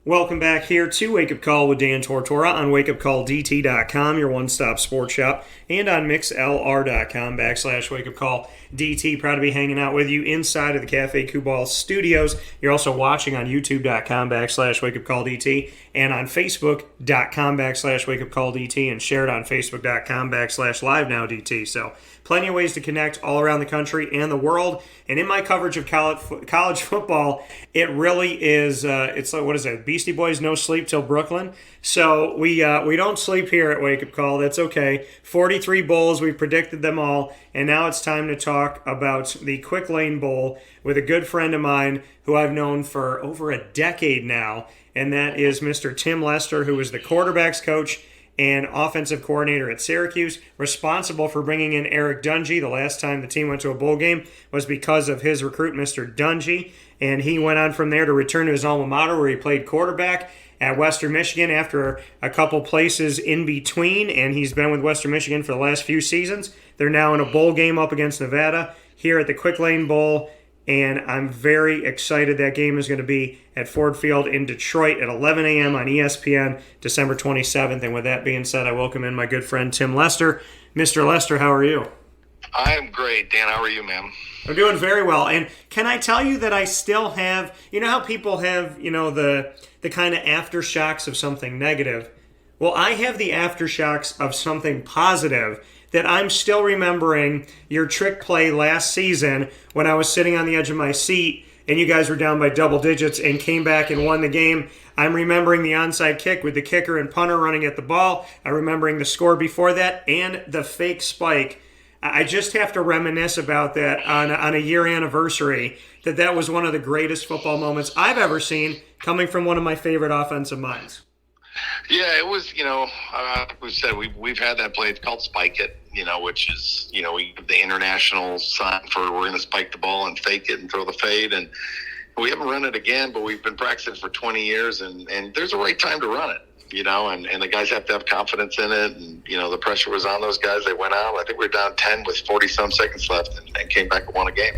Welcome back here to Wake Up Call with Dan Tortora on wakeupcalldt.com, your one-stop sports shop, and on mixlr.com/wakeupcalldt. Proud to be hanging out with you inside of the Cafe Kubal studios. You're also watching on youtube.com/wakeupcalldt and on facebook.com/wakeupcalldt and shared on facebook.com/livenowdt. So plenty of ways to connect all around the country and the world. And in my coverage of college football, it really is, it's like, what is it, Beastie Boys, no sleep till Brooklyn. So we don't sleep here at Wake Up Call. That's okay. 43 bowls, we predicted them all. And now it's time to talk about the Quick Lane Bowl with a good friend of mine who I've known for over a decade now. And that is Mr. Tim Lester, who is the quarterback's coach and offensive coordinator at Syracuse, responsible for bringing in Eric Dungy. The last time the team went to a bowl game was because of his recruit, Mr. Dungy, and he went on from there to return to his alma mater where he played quarterback at Western Michigan after a couple places in between, and he's been with Western Michigan for the last few seasons. They're now in a bowl game up against Nevada here at the Quick Lane Bowl, and I'm very excited. That game is going to be at Ford Field in Detroit at 11 a.m. on ESPN, December 27th. And with that being said, I welcome in my good friend Tim Lester. Mr. Lester, how are you? I am great. Dan, how are you, man? I'm doing very well. And can I tell you that I still have, you know how people have, the kind of aftershocks of something negative? Well, I have the aftershocks of something positive, that I'm still remembering your trick play last season when I was sitting on the edge of my seat and you guys were down by double digits and came back and won the game. I'm remembering the onside kick with the kicker and punter running at the ball. I'm remembering the score before that and the fake spike. I just have to reminisce about that on a year anniversary, that was one of the greatest football moments I've ever seen coming from one of my favorite offensive minds. Yeah, it was, we said we've had that play. It's called Spike It, which is, we give the international sign for we're going to spike the ball and fake it and throw the fade. And we haven't run it again, but we've been practicing for 20 years, and there's a right time to run it, and the guys have to have confidence in it. And, the pressure was on those guys. They went out. I think we were down 10 with 40-some seconds left and came back and won a game.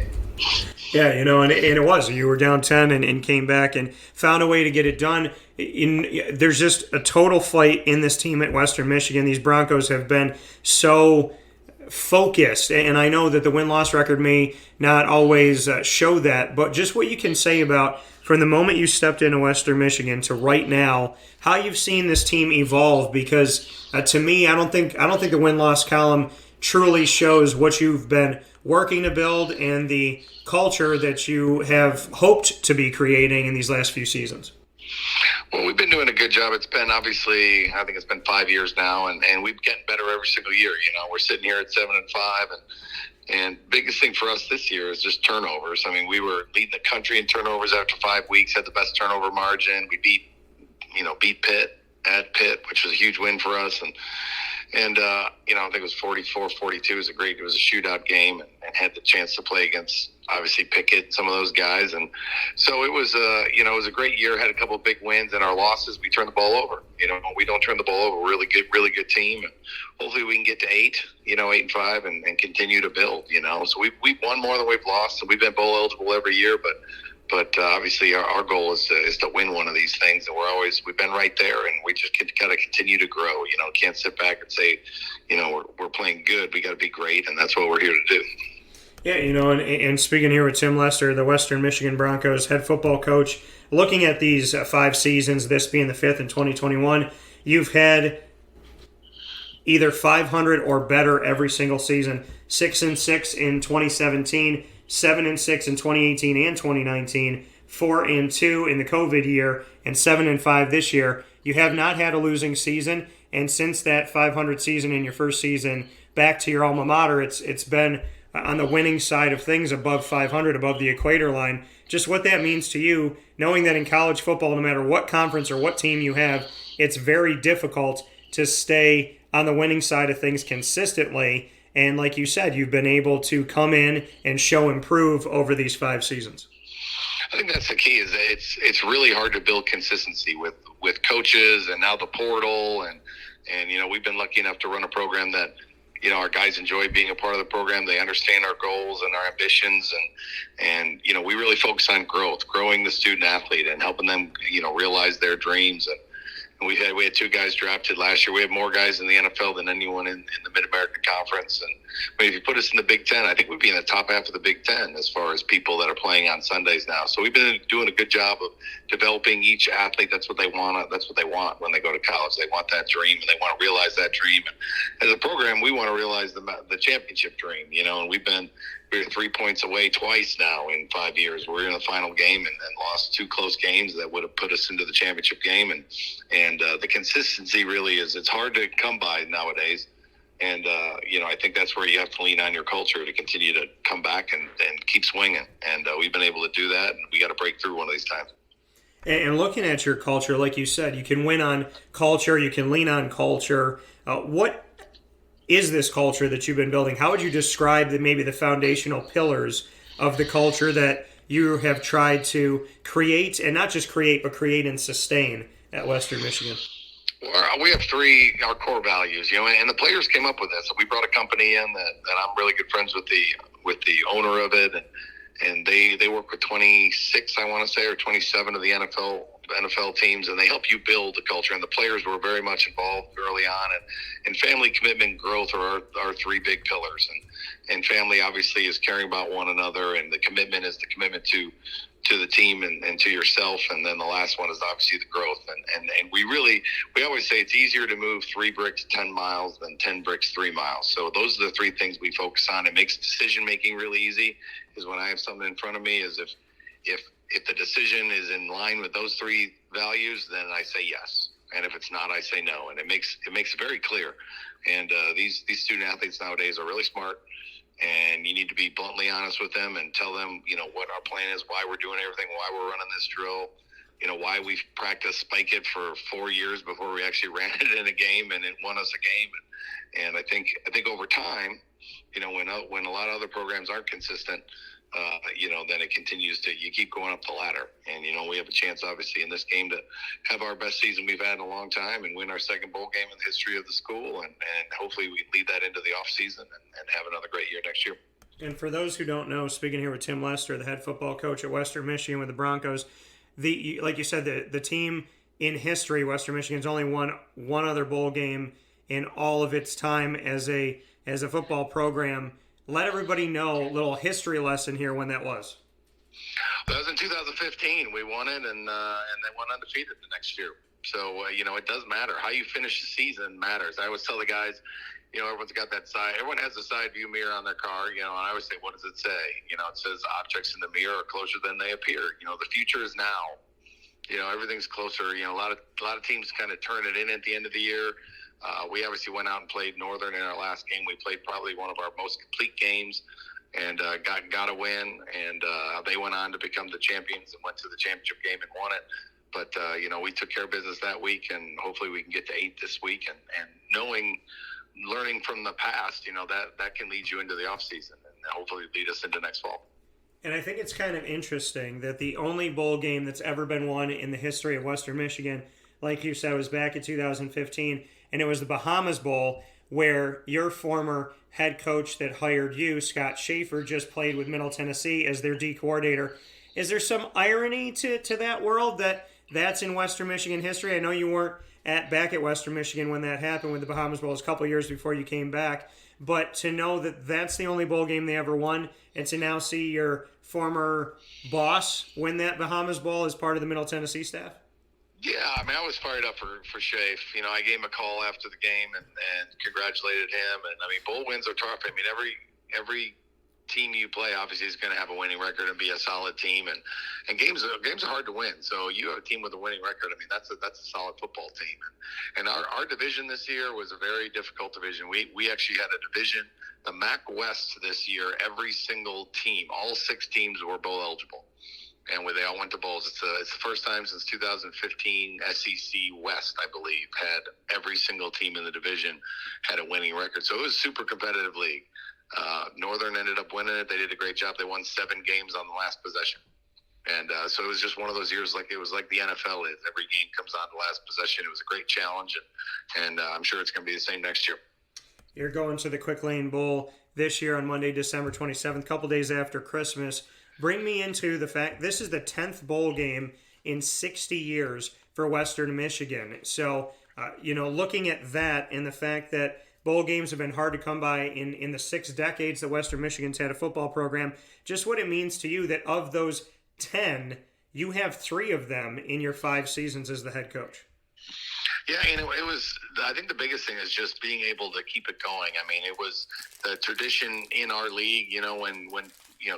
Yeah, and it was. You were down 10 and came back and found a way to get it done. There's just a total fight in this team at Western Michigan. These Broncos have been so focused, and I know that the win-loss record may not always show that, but just what you can say about from the moment you stepped into Western Michigan to right now, how you've seen this team evolve, because to me, I don't think the win-loss column truly shows what you've been working to build and the culture that you have hoped to be creating in these last few seasons. Well, we've been doing a good job. It's been obviously, I think it's been 5 years now, and we've getting better every single year. We're sitting here at 7-5, and biggest thing for us this year is just turnovers. I mean, we were leading the country in turnovers after 5 weeks, had the best turnover margin. We beat Pitt at Pitt, which was a huge win for us, and I think it was 44-42. It was a shootout game, and had the chance to play against, obviously, Pickett, some of those guys. And so it was it was a great year, had a couple of big wins, and our losses, we turned the ball over. We don't turn the ball over. We're really good team. And hopefully we can get to 8-5 and continue to build, So we've won more than we've lost, and we've been bowl eligible every year, but obviously our goal is to win one of these things, and we've been right there, and we just got to continue to grow. Can't sit back and say, we're playing good. We got to be great, and that's what we're here to do. Yeah, and speaking here with Tim Lester, the Western Michigan Broncos head football coach, looking at these 5 seasons, this being the 5th in 2021, you've had either 500 or better every single season. 6-6 in 2017. 7-6 in 2018 and 2019, 4-2 in the COVID year, and 7-5 this year. You have not had a losing season, and since that 500 season in your first season back to your alma mater, it's been on the winning side of things, above 500, above the equator line. Just what that means to you, knowing that in college football, no matter what conference or what team you have, it's very difficult to stay on the winning side of things consistently. And like you said, you've been able to come in and improve over these 5 seasons. I think that's the key. Is that it's really hard to build consistency with coaches and now the portal, and we've been lucky enough to run a program that our guys enjoy being a part of the program. They understand our goals and our ambitions, and we really focus on growing the student athlete and helping them, realize their dreams. And we had 2 guys drafted last year. We have more guys in the NFL than anyone in the Mid-American Conference. And if you put us in the Big Ten, I think we'd be in the top half of the Big Ten as far as people that are playing on Sundays now. So we've been doing a good job of developing each athlete. That's what they want. That's what they want when they go to college. They want that dream, and they want to realize that dream. And as a program, we want to realize the championship dream. And we're 3 points away twice now in 5 years. We're in the final game and lost 2 close games that would have put us into the championship game. And the consistency really it's hard to come by nowadays. And, I think that's where you have to lean on your culture to continue to come back and keep swinging. And we've been able to do that, and we got to break through one of these times. And looking at your culture, like you said, you can win on culture, you can lean on culture. What is this culture that you've been building? How would you describe maybe the foundational pillars of the culture that you have tried to create, and not just create, but create and sustain at Western Michigan? Well, we have 3 our core values, and the players came up with this. So we brought a company in that I'm really good friends with the owner of it, and they work with 26, I want to say, or 27 of the NFL teams, and they help you build the culture. And the players were very much involved early on, and family, commitment, growth are our 3 big pillars. And family obviously is caring about one another, and the commitment is the commitment to the team and to yourself. And then the last one is obviously the growth. And we always say it's easier to move 3 bricks 10 miles than 10 bricks 3 miles. So those are the 3 things we focus on. It makes decision making really easy, is when I have something in front of me, is if the decision is in line with those 3 values, then I say yes. And if it's not, I say no. And it makes it very clear. And these student athletes nowadays are really smart. And you need to be bluntly honest with them and tell them, what our plan is, why we're doing everything, why we're running this drill, why we've practiced spike it for 4 years before we actually ran it in a game and it won us a game. And I think over time, when a lot of other programs aren't consistent, then it continues you keep going up the ladder. And, we have a chance, obviously, in this game to have our best season we've had in a long time and win our second bowl game in the history of the school. And hopefully we lead that into the offseason and have another great year next year. And for those who don't know, speaking here with Tim Lester, the head football coach at Western Michigan with the Broncos, like you said, the team in history, Western Michigan's only won one other bowl game in all of its time as a football program. Let everybody know a little history lesson here when that was. That was in 2015. We won it, and then went undefeated the next year. So, it does matter. How you finish the season matters. I always tell the guys, everyone's got that side. Everyone has a side view mirror on their car, and I always say, what does it say? It says objects in the mirror are closer than they appear. The future is now. Everything's closer. A lot of teams kind of turn it in at the end of the year. We obviously went out and played Northern in our last game. We played probably one of our most complete games and got a win. And they went on to become the champions and went to the championship game and won it. But, we took care of business that week, and hopefully we can get to 8 this week. And learning from the past, that can lead you into the offseason and hopefully lead us into next fall. And I think it's kind of interesting that the only bowl game that's ever been won in the history of Western Michigan, like you said, was back in 2015, and it was the Bahamas Bowl, where your former head coach that hired you, Scott Schaefer, just played with Middle Tennessee as their D coordinator. Is there some irony to that world that's in Western Michigan history? I know you weren't back at Western Michigan when that happened with the Bahamas Bowl. It was a couple of years before you came back. But to know that that's the only bowl game they ever won, and to now see your former boss win that Bahamas Bowl as part of the Middle Tennessee staff? Yeah, I was fired up for Shafe. I gave him a call after the game and congratulated him. And, bowl wins are tough. Every team you play obviously is going to have a winning record and be a solid team. And games are hard to win. So you have a team with a winning record. That's a solid football team. And our division this year was a very difficult division. We actually had a division, the MAC West this year. Every single team, all 6 teams were bowl eligible. And they all went to bowls. It's the first time since 2015 SEC West, I believe, had every single team in the division had a winning record. So it was a super competitive league. Northern ended up winning it. They did a great job. They won 7 games on the last possession. And so it was just one of those years like the NFL is. Every game comes on the last possession. It was a great challenge, and I'm sure it's going to be the same next year. You're going to the Quick Lane Bowl this year on Monday, December 27th, a couple days after Christmas. Bring me into the fact this is the 10th bowl game in 60 years for Western Michigan. So, looking at that and the fact that bowl games have been hard to come by in the 6 decades that Western Michigan's had a football program, just what it means to you that of those 10, you have 3 of them in your 5 seasons as the head coach. Yeah, it was, I think the biggest thing is just being able to keep it going. I mean, it was the tradition in our league, when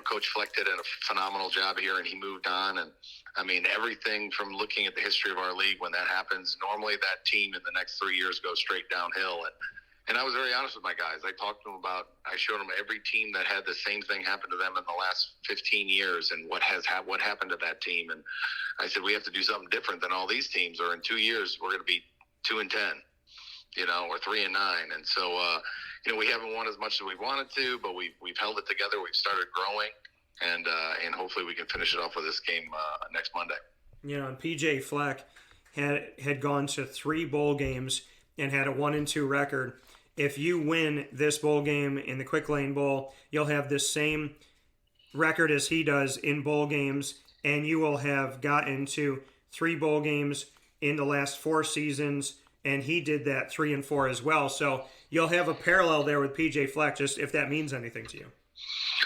Coach Fleck did a phenomenal job here and he moved on. And I mean, everything from looking at the history of our league, when that happens, normally that team in the next 3 years goes straight downhill. And I was very honest with my guys. I talked to them I showed them every team that had the same thing happen to them in the last 15 years and what happened to that team. And I said, we have to do something different than all these teams, or in 2 years, we're going to be 2-10, or 3-9. And so, we haven't won as much as we wanted to, but we've held it together. We've started growing, and hopefully we can finish it off with this game next Monday. And PJ Fleck had gone to 3 bowl games and had a 1-2 record. If you win this bowl game in the Quick Lane Bowl, you'll have the same record as he does in bowl games, and you will have gotten to 3 bowl games in the last 4 seasons, and he did that 3-4 as well. So you'll have a parallel there with PJ Fleck, just if that means anything to you.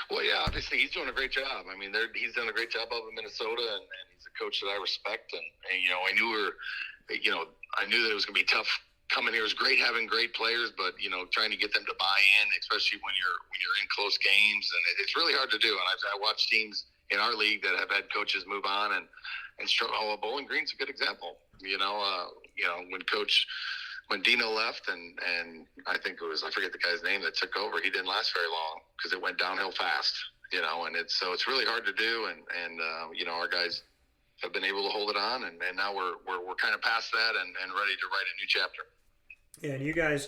Well, yeah, obviously he's doing a great job. I mean, he's done a great job up in Minnesota, and he's a coach that I respect. And I knew that it was going to be tough coming here. It was great having great players, but trying to get them to buy in, especially when you're in close games, and it's really hard to do. And I watch teams in our league that have had coaches move on and struggle. Bowling Green's a good example. When Dino left and I think I forget the guy's name that took over, he didn't last very long because it went downhill fast, and it's really hard to do. And our guys have been able to hold it on, and now we're kind of past that and ready to write a new chapter. Yeah, and you guys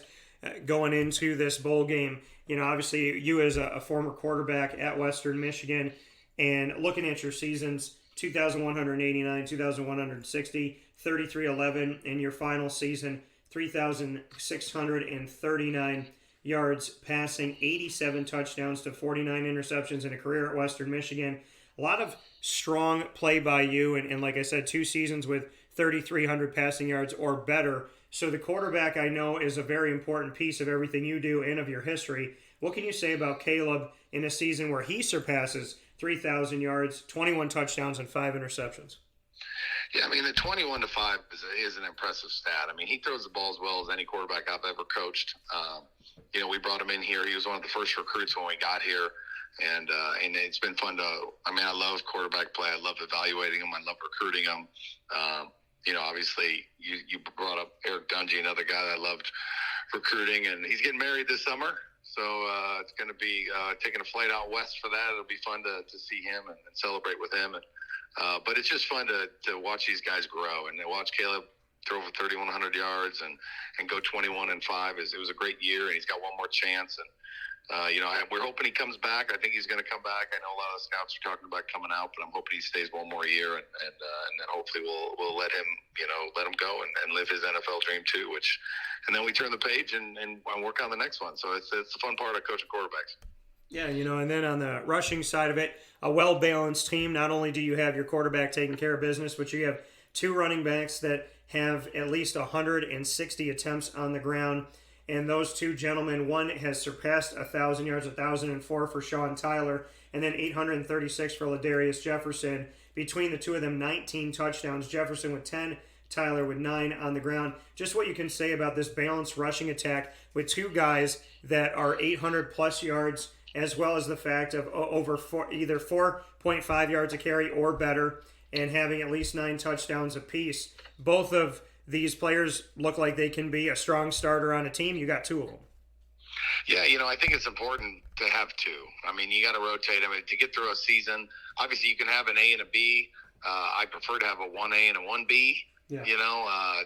going into this bowl game, obviously you as a former quarterback at Western Michigan, and looking at your seasons, 2,189, 2,160, 3,311, in your final season, 3,639 yards passing, 87 touchdowns to 49 interceptions in a career at Western Michigan. A lot of strong play by you, and like I said, 2 seasons with 3,300 passing yards or better. So the quarterback, I know, is a very important piece of everything you do and of your history. What can you say about Caleb in a season where he surpasses 3,000 yards, 21 touchdowns, and 5 interceptions? Yeah, I mean, the 21-5 is an impressive stat. I mean, he throws the ball as well as any quarterback I've ever coached. We brought him in here. He was one of the first recruits when we got here. And it's been fun I love quarterback play. I love evaluating them. I love recruiting them. Obviously you brought up Eric Dungy, another guy that I loved recruiting, and he's getting married this summer. So it's going to be taking a flight out west for that. It'll be fun to see him and celebrate with him. But it's just fun to watch these guys grow, and to watch Caleb throw for 3,100 yards and go 21-5. It was a great year, and he's got one more chance. And we're hoping he comes back. I think he's going to come back. I know a lot of scouts are talking about coming out, but I'm hoping he stays one more year, and then hopefully we'll let him go and live his NFL dream too. And then we turn the page and work on the next one. So it's the fun part of coaching quarterbacks. Yeah, and then on the rushing side of it, a well-balanced team. Not only do you have your quarterback taking care of business, but you have 2 running backs that have at least 160 attempts on the ground. And those 2 gentlemen, one has surpassed 1,000 yards, 1,004 for Sean Tyler, and then 836 for Ladarius Jefferson. Between the 2 of them, 19 touchdowns. Jefferson with 10, Tyler with 9 on the ground. Just what you can say about this balanced rushing attack with 2 guys that are 800-plus yards, as well as the fact of either 4.5 yards a carry or better, and having at least 9 touchdowns apiece. Both of these players look like they can be a strong starter on a team. You got 2 of them. Yeah, I think it's important to have 2. I mean, you got to rotate them to get through a season. Obviously, you can have an A and a B. I prefer to have a 1A and a 1B. Yeah.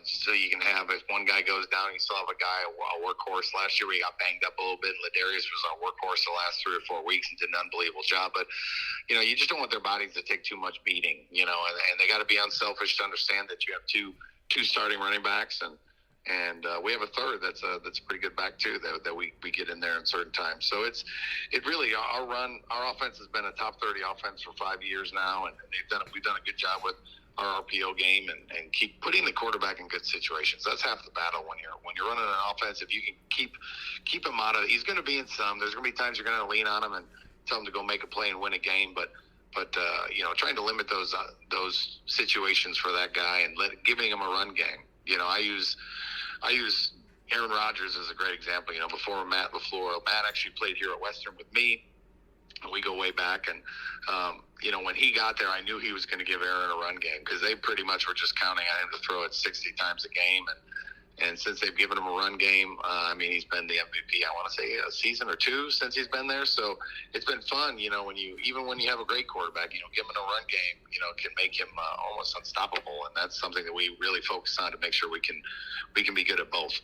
So you can have, if one guy goes down, you still have a guy, a workhorse. Last year we got banged up a little bit. Ladarius was our workhorse the last 3 or 4 weeks and did an unbelievable job. But, you just don't want their bodies to take too much beating, and they got to be unselfish to understand that you have two starting running backs. And And we have a third that's a pretty good back too that we get in there in certain times. So it really our offense has been a top 30 offense for 5 years now, and we've done a good job with our RPO game and keep putting the quarterback in good situations. That's half the battle when you're running an offense. If you can keep him out of, he's going to be in some. There's going to be times you're going to lean on him and tell him to go make a play and win a game, but trying to limit those situations for that guy and giving him a run game. I use Aaron Rodgers as a great example. Before Matt LaFleur, Matt actually played here at Western with me. We go way back, and when he got there, I knew he was going to give Aaron a run game because they pretty much were just counting on him to throw it 60 times a game. And since they've given him a run game, he's been the MVP. I want to say a season or two since he's been there. So it's been fun. When you have a great quarterback, give him a run game, can make him almost unstoppable. And that's something that we really focus on to make sure we can be good at both.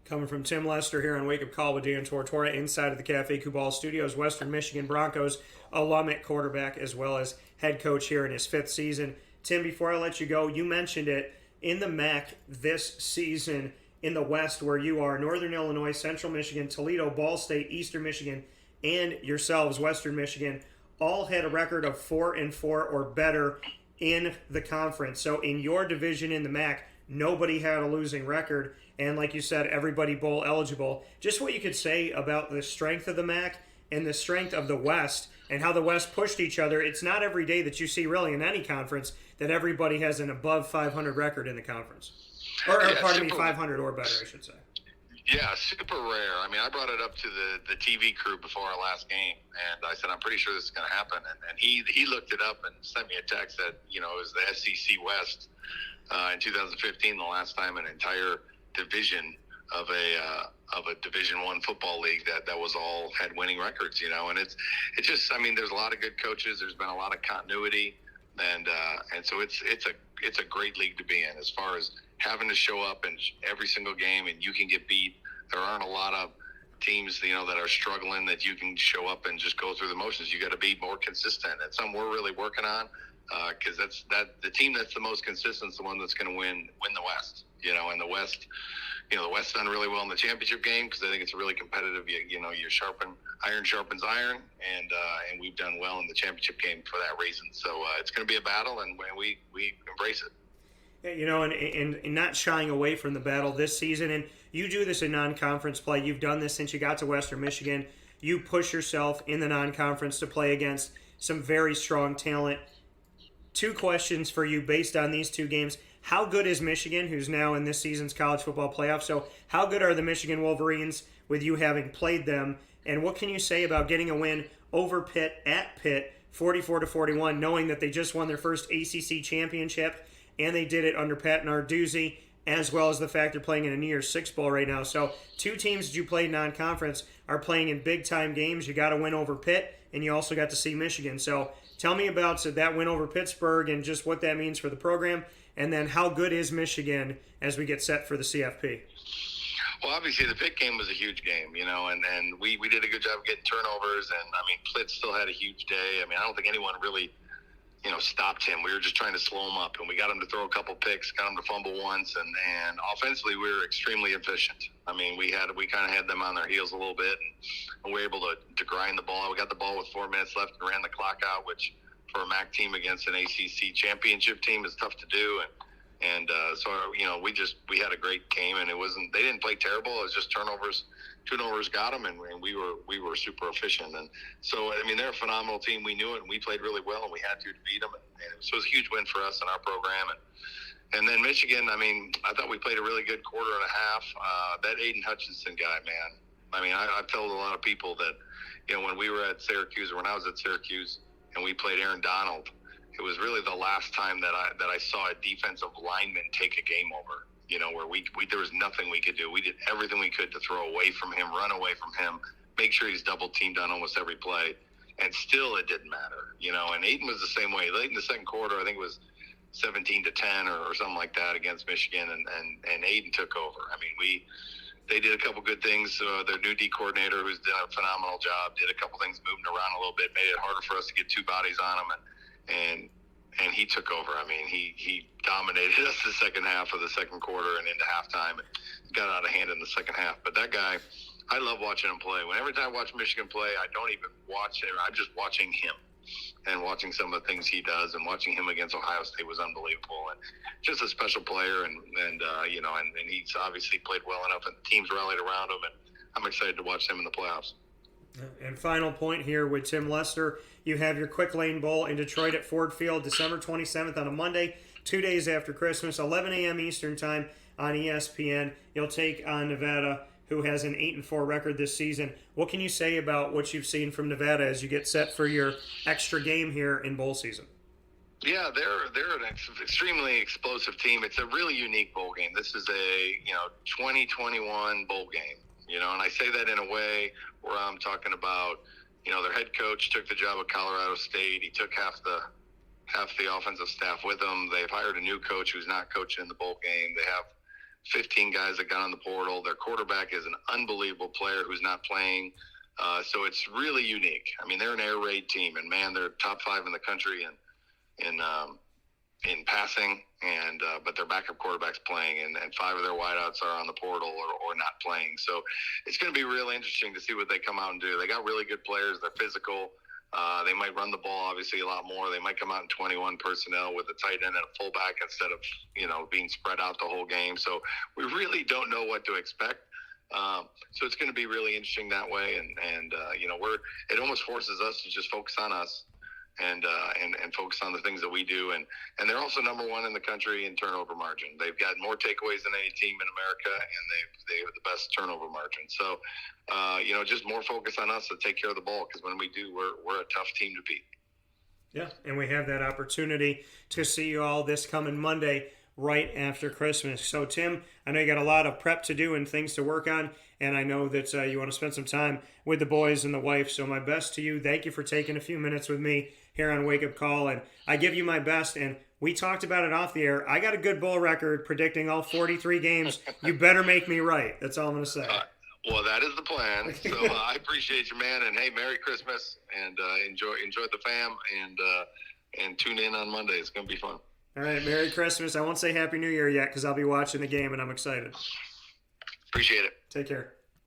Coming from Tim Lester here on Wake Up Call with Dan Tortora inside of the Cafe Kubal Studios, Western Michigan Broncos alum at quarterback as well as head coach here in his 5th season. Tim, before I let you go, you mentioned it in the MAC this season in the West where you are, Northern Illinois, Central Michigan, Toledo, Ball State, Eastern Michigan, and yourselves, Western Michigan, all had a record of 4-4 or better in the conference. So in your division in the MAC, nobody had a losing record, and like you said, everybody bowl eligible. Just what you could say about the strength of the MAC and the strength of the West and how the West pushed each other. It's not every day that you see really in any conference that everybody has an above 500 record in the conference. Or 500 or better, I should say. Yeah, super rare. I brought it up to the TV crew before our last game, and I said, I'm pretty sure this is going to happen. And he looked it up and sent me a text that, it was the SEC West in 2015, the last time an entire division of a Division I football league that was all had winning records, and it's just, there's a lot of good coaches. There's been a lot of continuity, and so it's a great league to be in as far as having to show up in every single game and you can get beat. There aren't a lot of teams, that are struggling that you can show up and just go through the motions. You got to be more consistent. It's something we're really working on because the team that's the most consistent is the one that's going to win the West. And the West, the West done really well in the championship game because I think it's really competitive. Iron sharpens iron, and we've done well in the championship game for that reason. So it's going to be a battle, and we embrace it. And not shying away from the battle this season. And you do this in non-conference play. You've done this since you got to Western Michigan. You push yourself in the non-conference to play against some very strong talent. 2 questions for you based on these 2 games. How good is Michigan, who's now in this season's college football playoff? So how good are the Michigan Wolverines with you having played them? And what can you say about getting a win over Pitt at Pitt, 44-41, knowing that they just won their first ACC championship, and they did it under Pat Narduzzi, as well as the fact they're playing in a New Year's Six Bowl right now. So 2 teams that you played non-conference are playing in big-time games. You got to win over Pitt, and you also got to see Michigan. So tell me about that win over Pittsburgh and just what that means for the program, and then how good is Michigan as we get set for the CFP? Well, obviously the Pitt game was a huge game, and we did a good job of getting turnovers, and Plitt still had a huge day. I don't think anyone really stopped him. We were just trying to slow him up, and we got him to throw a couple picks, got him to fumble once, and offensively we were extremely efficient. We kind of had them on their heels a little bit, and we were able to grind the ball. We got the ball with 4 minutes left and ran the clock out, which for a MAC team against an ACC championship team is tough to do. So we had a great game, and they didn't play terrible. It was just turnovers. Turnovers got them, and we were super efficient. And so they're a phenomenal team. We knew it, and we played really well, and we had to beat them. And so it was a huge win for us in our program. And then Michigan, I thought we played a really good quarter and a half. That Aiden Hutchinson guy, man. I've told a lot of people that when we were at Syracuse, or when I was at Syracuse, and we played Aaron Donald, it was really the last time that I saw a defensive lineman take a game over. Where there was nothing we could do. We did everything we could to throw away from him, run away from him, make sure he's double teamed on almost every play, and still it didn't matter. And Aiden was the same way. Late in the second quarter, I think it was 17-10 or something like that against Michigan, and Aiden took over. They did a couple good things. Their new D coordinator, who's done a phenomenal job, did a couple things moving around a little bit, made it harder for us to get 2 bodies on him, and he took over. I mean, he dominated us the second half of the second quarter and into halftime, and got out of hand in the second half. But that guy, I love watching him play. Whenever I watch Michigan play, I don't even watch it. I'm just watching him and watching some of the things he does, and watching him against Ohio State was unbelievable. And just a special player, and he's obviously played well enough, and teams rallied around him, and I'm excited to watch him in the playoffs. And final point here with Tim Lester, you have your Quick Lane Bowl in Detroit at Ford Field, December 27th on a Monday, 2 days after Christmas, 11 a.m. Eastern Time on ESPN. You'll take on Nevada, who has an 8-4 record this season. What can you say about what you've seen from Nevada as you get set for your extra game here in bowl season? Yeah, they're an extremely explosive team. It's a really unique bowl game. This is a 2021 bowl game. And I say that in a way where I'm talking about, their head coach took the job at Colorado State. He took half the offensive staff with him. They've hired a new coach who's not coaching in the bowl game. They have 15 guys that got on the portal. Their quarterback is an unbelievable player who's not playing. So it's really unique. I mean, they're an air raid team, and man, they're top 5 in the country in passing, and but their backup quarterback's playing, and 5 of their wideouts are on the portal or not playing. So it's going to be really interesting to see what they come out and do. They got really good players. They're physical. They might run the ball obviously a lot more. They might come out in 21 personnel with a tight end and a fullback instead of being spread out the whole game. So we really don't know what to expect. So it's going to be really interesting that way, and it almost forces us to just focus on us and focus on the things that we do. And they're also number 1 in the country in turnover margin. They've got more takeaways than any team in America, and they have the best turnover margin. So, just more focus on us to take care of the ball, because when we do, we're a tough team to beat. Yeah, and we have that opportunity to see you all this coming Monday right after Christmas. So, Tim, I know you got a lot of prep to do and things to work on, and I know that you want to spend some time with the boys and the wife. So my best to you. Thank you for taking a few minutes with me here on Wake Up Call, and I give you my best. And we talked about it off the air. I got a good bowl record predicting all 43 games. You better make me right. That's all I'm going to say. Well, that is the plan. So I appreciate you, man. And hey, Merry Christmas, and enjoy the fam, and tune in on Monday. It's going to be fun. All right, Merry Christmas. I won't say Happy New Year yet because I'll be watching the game and I'm excited. Appreciate it. Take care.